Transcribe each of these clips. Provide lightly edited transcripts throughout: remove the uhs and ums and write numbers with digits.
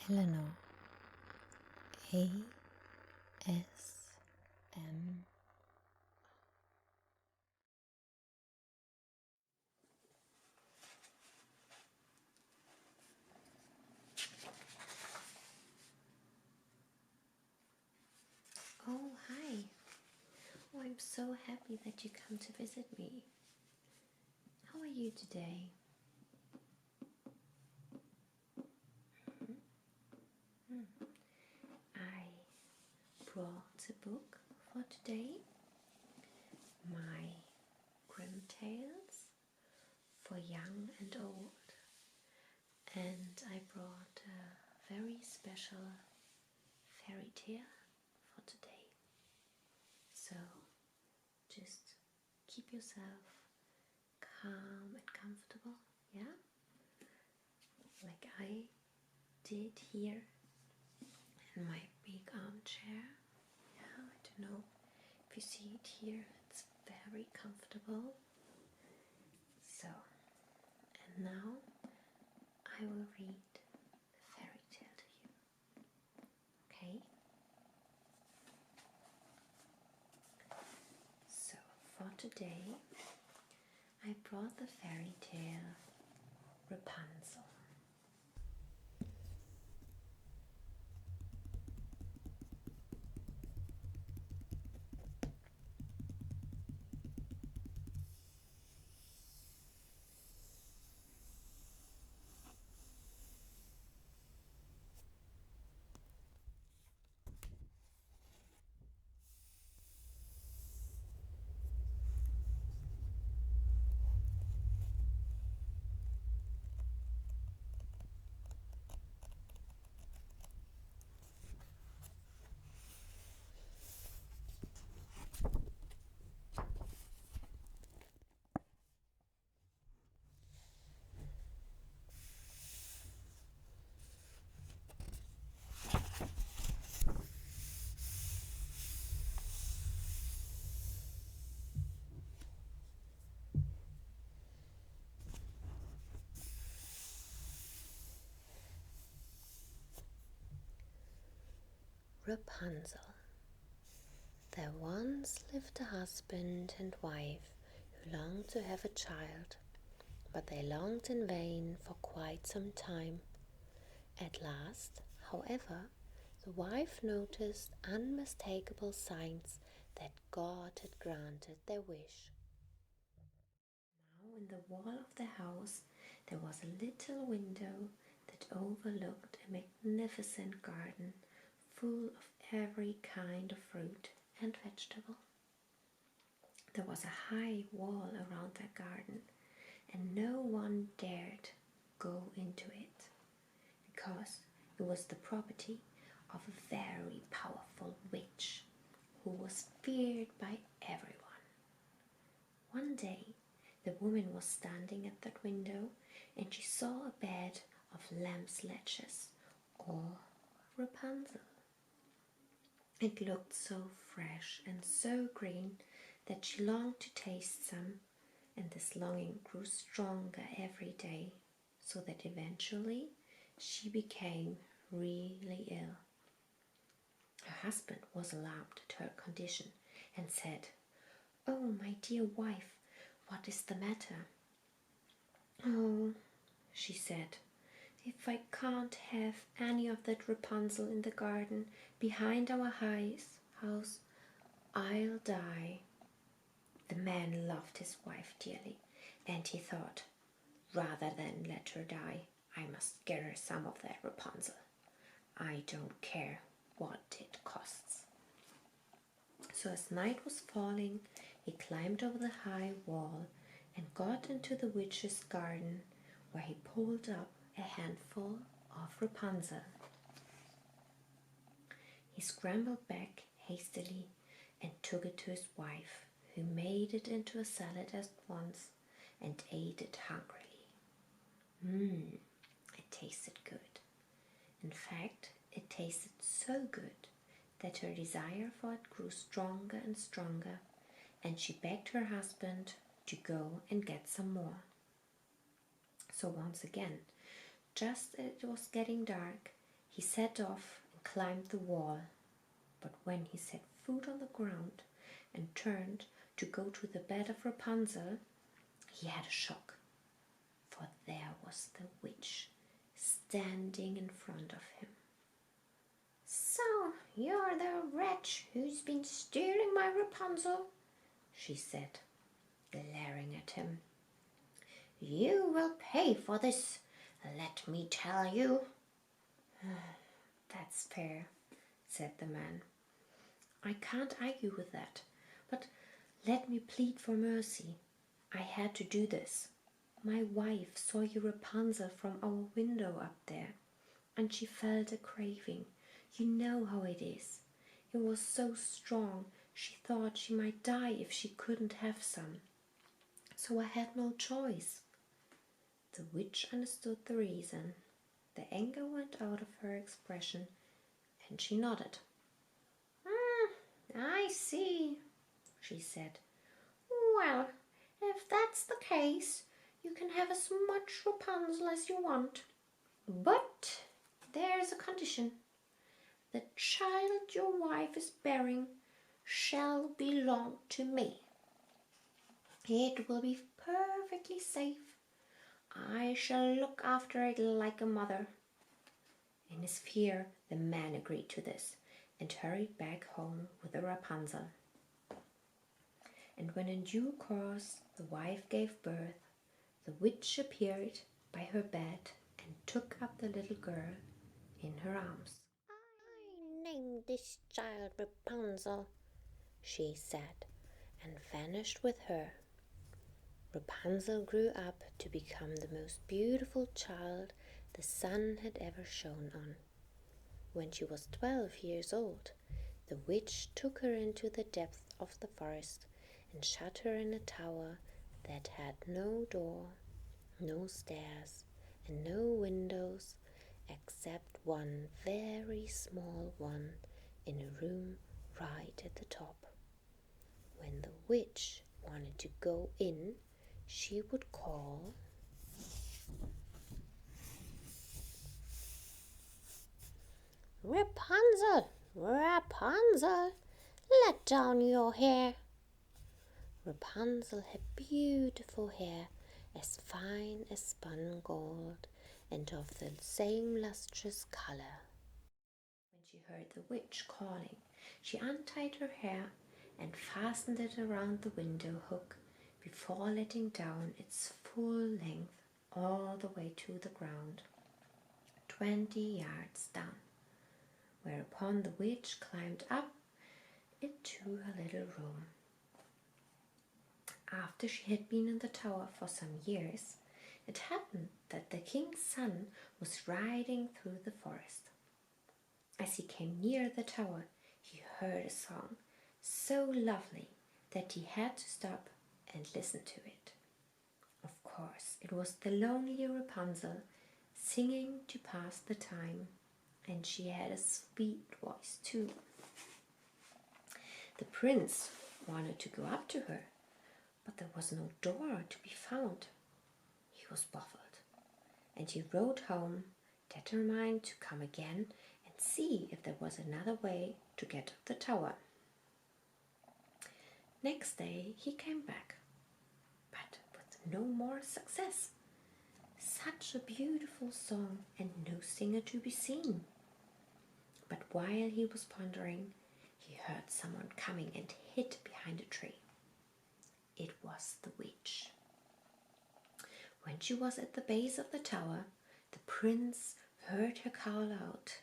Eleanor, ASM. Oh, hi. Oh, I'm so happy that you come to visit me. How are you today? I brought a book for today, my Grimm Tales for young and old, and I brought a very special fairy tale for today. So just keep yourself calm and comfortable, yeah? Like I did here in my big armchair. Yeah, I don't know if you see it here, it's very comfortable. So, and now I will read the fairy tale to you, okay? So, for today, I brought the fairy tale Rapunzel. Rapunzel. There once lived a husband and wife who longed to have a child, but they longed in vain for quite some time. At last, however, the wife noticed unmistakable signs that God had granted their wish. Now in the wall of the house there was a little window that overlooked a magnificent garden full of every kind of fruit and vegetable. There was a high wall around that garden, and no one dared go into it, because it was the property of a very powerful witch who was feared by everyone. One day, the woman was standing at that window and she saw a bed of lamb's lashes, or Rapunzel. It looked so fresh and so green that she longed to taste some, and this longing grew stronger every day, so that eventually she became really ill. Her husband was alarmed at her condition and said, "Oh, my dear wife, what is the matter?" "Oh," she said, "if I can't have any of that Rapunzel in the garden behind our house, I'll die." The man loved his wife dearly, and he thought, rather than let her die, I must get her some of that Rapunzel. I don't care what it costs. So as night was falling, he climbed over the high wall and got into the witch's garden, where he pulled up a handful of Rapunzel. He scrambled back hastily and took it to his wife, who made it into a salad at once and ate it hungrily. It tasted good. In fact, it tasted so good that her desire for it grew stronger and stronger, and she begged her husband to go and get some more. So once again, just as it was getting dark, He set off and climbed the wall, but when he set foot on the ground and turned to go to the bed of Rapunzel, he had a shock, for there was the witch standing in front of him. "So, you're the wretch who's been stealing my Rapunzel," she said, glaring at him. "You will pay for this, let me tell you." "That's fair," said the man. "I can't argue with that, but let me plead for mercy. I had to do this. My wife saw your Rapunzel from our window up there, and she felt a craving. You know how it is. It was so strong, she thought she might die if she couldn't have some. So I had no choice." The witch understood the reason. The anger went out of her expression, and she nodded. "I see," she said. "Well, if that's the case, you can have as much Rapunzel as you want. But there's a condition. The child your wife is bearing shall belong to me. It will be perfectly safe. I shall look after it like a mother." In his fear, the man agreed to this and hurried back home with the Rapunzel. And when in due course the wife gave birth, the witch appeared by her bed and took up the little girl in her arms. "I named this child Rapunzel," she said, and vanished with her. Rapunzel grew up to become the most beautiful child the sun had ever shone on. When she was 12 years old, the witch took her into the depths of the forest and shut her in a tower that had no door, no stairs, and no windows, except one very small one in a room right at the top. When the witch wanted to go in, she would call, "Rapunzel, Rapunzel, let down your hair." Rapunzel had beautiful hair, as fine as spun gold, and of the same lustrous color. When she heard the witch calling, she untied her hair and fastened it around the window hook before letting down its full length all the way to the ground, 20 yards down, whereupon the witch climbed up into her little room. After she had been in the tower for some years, it happened that the king's son was riding through the forest. As he came near the tower, he heard a song so lovely that he had to stop and listen to it. Of course, it was the lonely Rapunzel singing to pass the time, and she had a sweet voice too. The prince wanted to go up to her, but there was no door to be found. He was baffled, and he rode home, determined to come again and see if there was another way to get up the tower. Next day he came back, but with no more success. Such a beautiful song and no singer to be seen. But while he was pondering, he heard someone coming and hid behind a tree. It was the witch. When she was at the base of the tower, the prince heard her call out,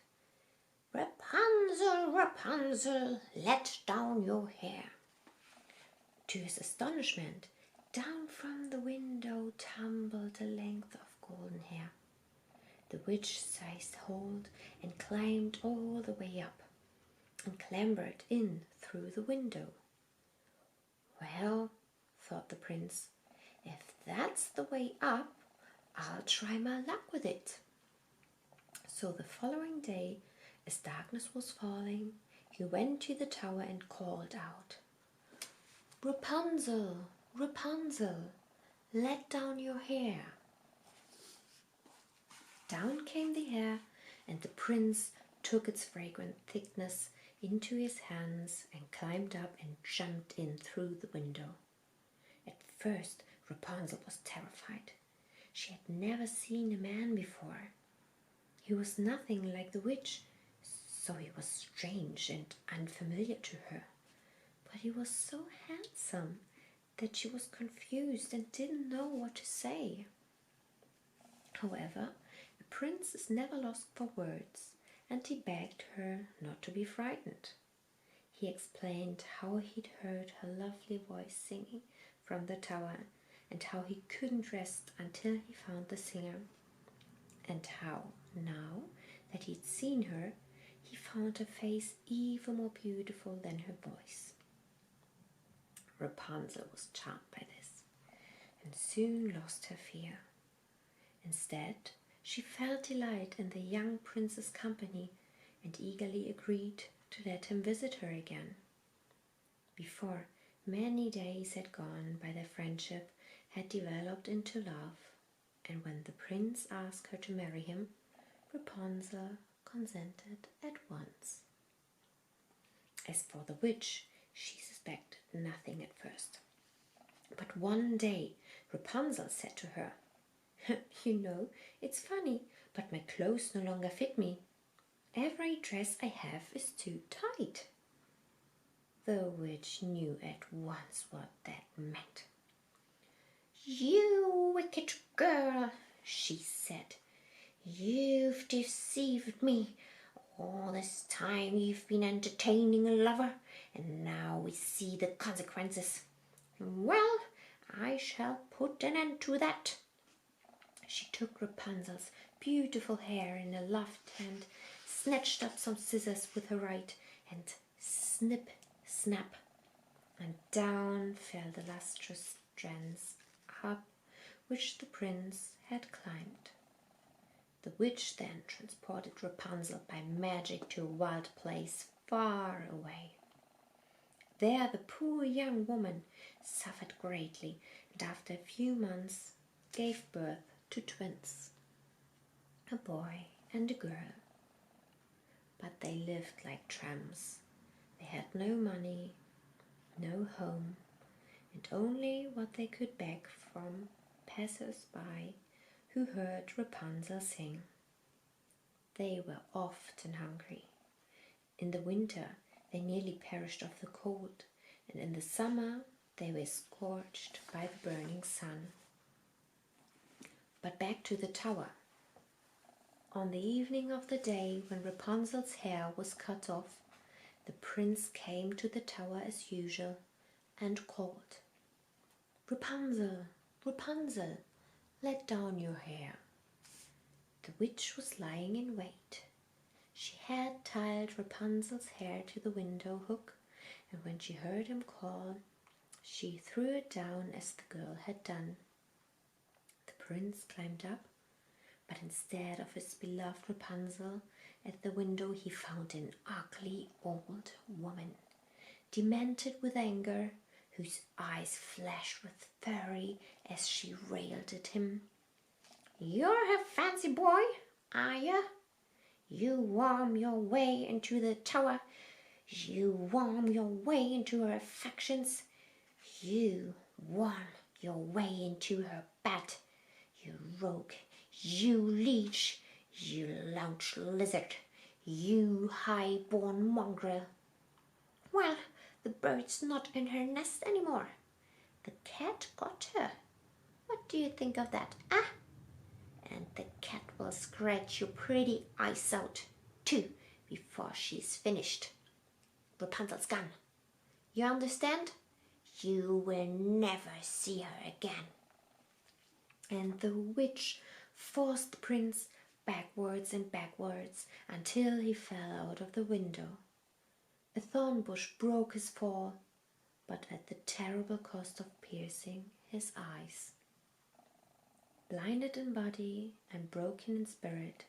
"Rapunzel, Rapunzel, let down your hair." To his astonishment, down from the window tumbled a length of golden hair. The witch seized hold and climbed all the way up and clambered in through the window. "Well," thought the prince, "if that's the way up, I'll try my luck with it." So the following day, as darkness was falling, he went to the tower and called out, "Rapunzel, Rapunzel, let down your hair." Down came the hair, and the prince took its fragrant thickness into his hands and climbed up and jumped in through the window. At first, Rapunzel was terrified. She had never seen a man before. He was nothing like the witch, so he was strange and unfamiliar to her. But he was so handsome that she was confused and didn't know what to say. However, the prince is never lost for words, and he begged her not to be frightened. He explained how he'd heard her lovely voice singing from the tower, and how he couldn't rest until he found the singer, and how, now that he'd seen her, he found her face even more beautiful than her voice. Rapunzel was charmed by this, and soon lost her fear. Instead, she felt delight in the young prince's company, and eagerly agreed to let him visit her again. Before many days had gone by, their friendship had developed into love, and when the prince asked her to marry him, Rapunzel consented at once. As for the witch, she suspected nothing at first. But one day Rapunzel said to her, "You know, it's funny, but my clothes no longer fit me. Every dress I have is too tight." The witch knew at once what that meant. "You wicked girl," she said. "You've deceived me. All this time you've been entertaining a lover, and now we see the consequences. Well, I shall put an end to that." She took Rapunzel's beautiful hair in her left hand, snatched up some scissors with her right, and snip, snap, and down fell the lustrous strands up which the prince had climbed. The witch then transported Rapunzel by magic to a wild place far away. There the poor young woman suffered greatly, and after a few months gave birth to twins, a boy and a girl. But they lived like tramps. They had no money, no home, and only what they could beg from passers-by who heard Rapunzel sing. They were often hungry. In the winter they nearly perished of the cold, and in the summer they were scorched by the burning sun. But back to the tower. On the evening of the day when Rapunzel's hair was cut off, the prince came to the tower as usual and called, "Rapunzel, Rapunzel, let down your hair." The witch was lying in wait. She had tied Rapunzel's hair to the window hook, and when she heard him call, she threw it down as the girl had done. The prince climbed up, but instead of his beloved Rapunzel at the window, he found an ugly old woman, demented with anger, whose eyes flashed with fury as she railed at him. "You're her fancy boy, are you? You worm your way into the tower. You worm your way into her affections. You worm your way into her bed. You rogue, you leech, you lounge lizard, you high-born mongrel. Well, the bird's not in her nest anymore. The cat got her. What do you think of that, ah? And the cat will scratch your pretty eyes out, too, before she's finished. Rapunzel's gone. You understand? You will never see her again." And the witch forced the prince backwards and backwards until he fell out of the window. A thorn bush broke his fall, but at the terrible cost of piercing his eyes. Blinded in body and broken in spirit,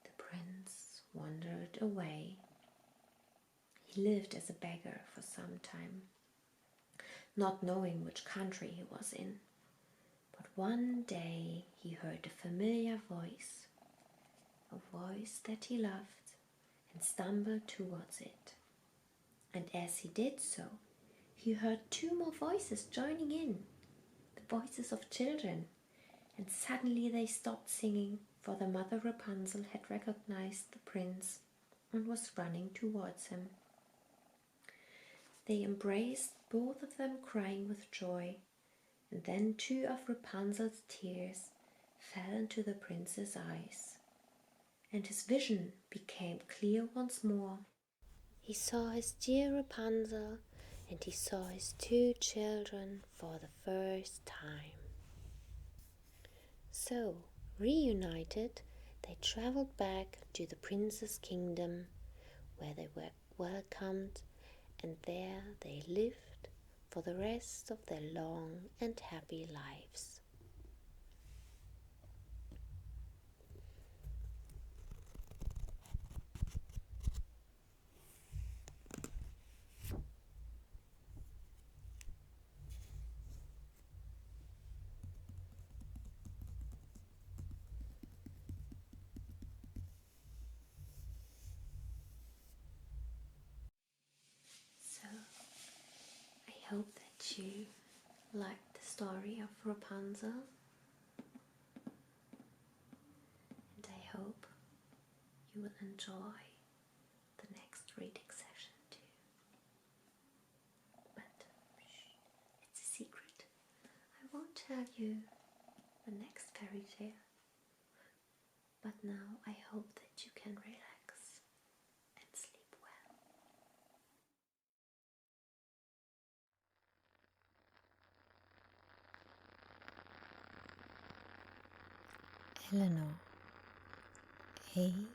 the prince wandered away. He lived as a beggar for some time, not knowing which country he was in. But one day he heard a familiar voice. a voice that he loved, and stumbled towards it. And as he did so, he heard two more voices joining in, the voices of children, and suddenly they stopped singing, for the mother Rapunzel had recognized the prince and was running towards him. They embraced, both of them crying with joy, and then two of Rapunzel's tears fell into the prince's eyes, and his vision became clear once more. He saw his dear Rapunzel, and he saw his two children for the first time. So, reunited, they traveled back to the prince's kingdom, where they were welcomed, and there they lived for the rest of their long and happy lives. So, I hope that you liked the story of Rapunzel, and I hope you will enjoy the next reading session too. But it's a secret. I won't tell you the next fairy tale. But now I hope that you can relax and sleep well. Eleanor, ASMR.